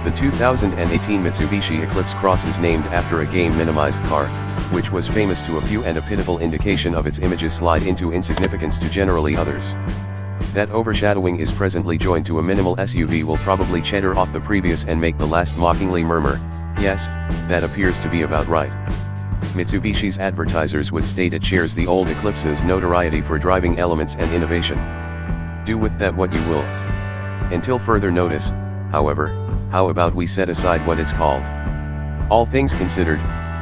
The 2018 Mitsubishi Eclipse Cross is named after a game-minimized car, which was famous to a few and a pitiful indication of its image's slide into insignificance to generally others. That overshadowing is presently joined to a minimal SUV will probably cheddar off the previous and make the last mockingly murmur. Yes, that appears to be about right. Mitsubishi's advertisers would state it shares the old Eclipse's notoriety for driving elements and innovation. Do with that what you will. Until further notice, however, how about we set aside what it's called? All things considered,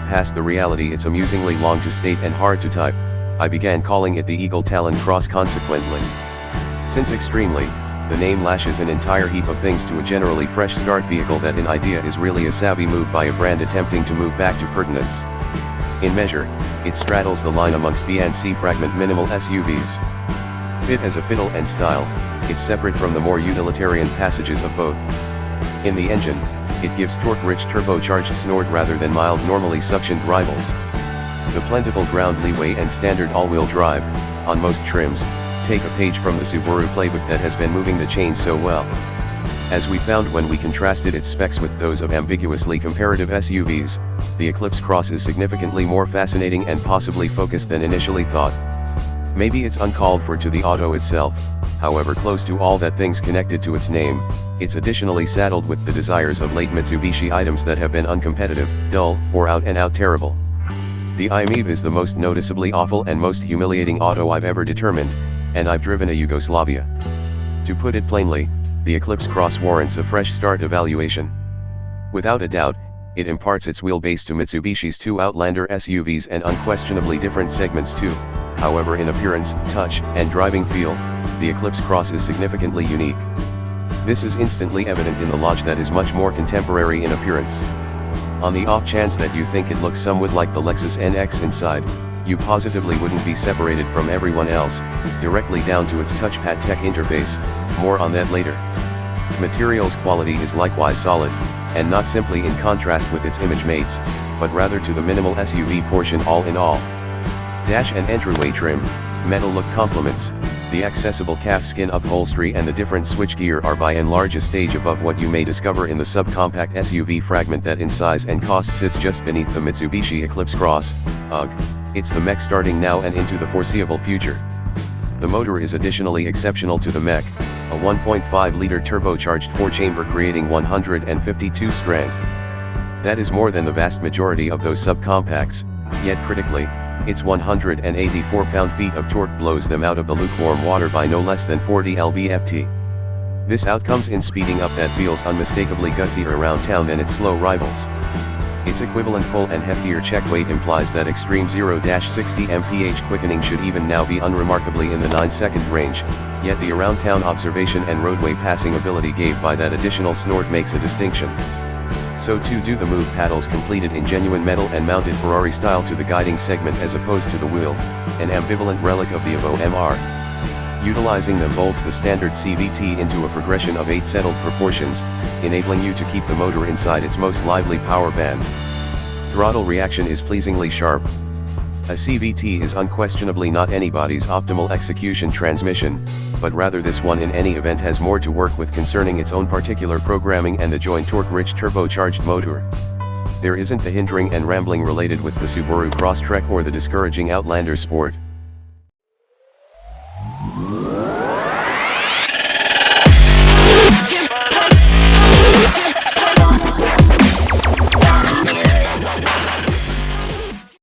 past the reality it's amusingly long to state and hard to type, I began calling it the Eagle Talon Cross consequently. Since extremely, the name lashes an entire heap of things to a generally fresh start vehicle that in idea is really a savvy move by a brand attempting to move back to pertinence. In measure, it straddles the line amongst B and C fragment minimal SUVs. Fit as a fiddle and style, it's separate from the more utilitarian passages of both. In the engine, it gives torque-rich turbocharged snort rather than mild normally suctioned rivals. The plentiful ground leeway and standard all-wheel drive, on most trims, take a page from the Subaru playbook that has been moving the chains so well. As we found when we contrasted its specs with those of ambiguously comparative SUVs, the Eclipse Cross is significantly more fascinating and possibly focused than initially thought. Maybe it's uncalled for to the auto itself, however close to all that things connected to its name, it's additionally saddled with the desires of late Mitsubishi items that have been uncompetitive, dull, or out-and-out terrible. The i-MiEV is the most noticeably awful and most humiliating auto I've ever determined, and I've driven a Yugoslavia. To put it plainly, the Eclipse Cross warrants a fresh start evaluation. Without a doubt, it imparts its wheelbase to Mitsubishi's two Outlander SUVs and unquestionably different segments too. However, in appearance, touch, and driving feel, the Eclipse Cross is significantly unique. This is instantly evident in the Lodge that is much more contemporary in appearance. On the off chance that you think it looks somewhat like the Lexus NX inside, you positively wouldn't be separated from everyone else, directly down to its touchpad tech interface, more on that later. Materials quality is likewise solid, and not simply in contrast with its image mates, but rather to the minimal SUV portion all in all. Dash and entryway trim, metal look complements, the accessible calfskin upholstery and the different switchgear are by and large a stage above what you may discover in the subcompact SUV fragment that in size and cost sits just beneath the Mitsubishi Eclipse Cross. Ugh, it's the mech starting now and into the foreseeable future. The motor is additionally exceptional to the mech, a 1.5-liter turbocharged 4-chamber creating 152 strength. That is more than the vast majority of those subcompacts, yet critically, its 184 pound-feet of torque blows them out of the lukewarm water by no less than 40 lb-ft. This outcomes in speeding up that feels unmistakably gutsier around town than its slow rivals. Its equivalent full and heftier check weight implies that extreme 0-60 mph quickening should even now be unremarkably in the 9-second range, yet the around-town observation and roadway passing ability gave by that additional snort makes a distinction. So too do the move paddles completed in genuine metal and mounted Ferrari style to the guiding segment as opposed to the wheel, an ambivalent relic of the Evo MR. Utilizing them bolts the standard CVT into a progression of 8 settled proportions, enabling you to keep the motor inside its most lively power band. Throttle reaction is pleasingly sharp. A CVT is unquestionably not anybody's optimal execution transmission, but rather this one in any event has more to work with concerning its own particular programming and the joint torque-rich turbocharged motor. There isn't the hindering and rambling related with the Subaru Crosstrek or the discouraging Outlander Sport.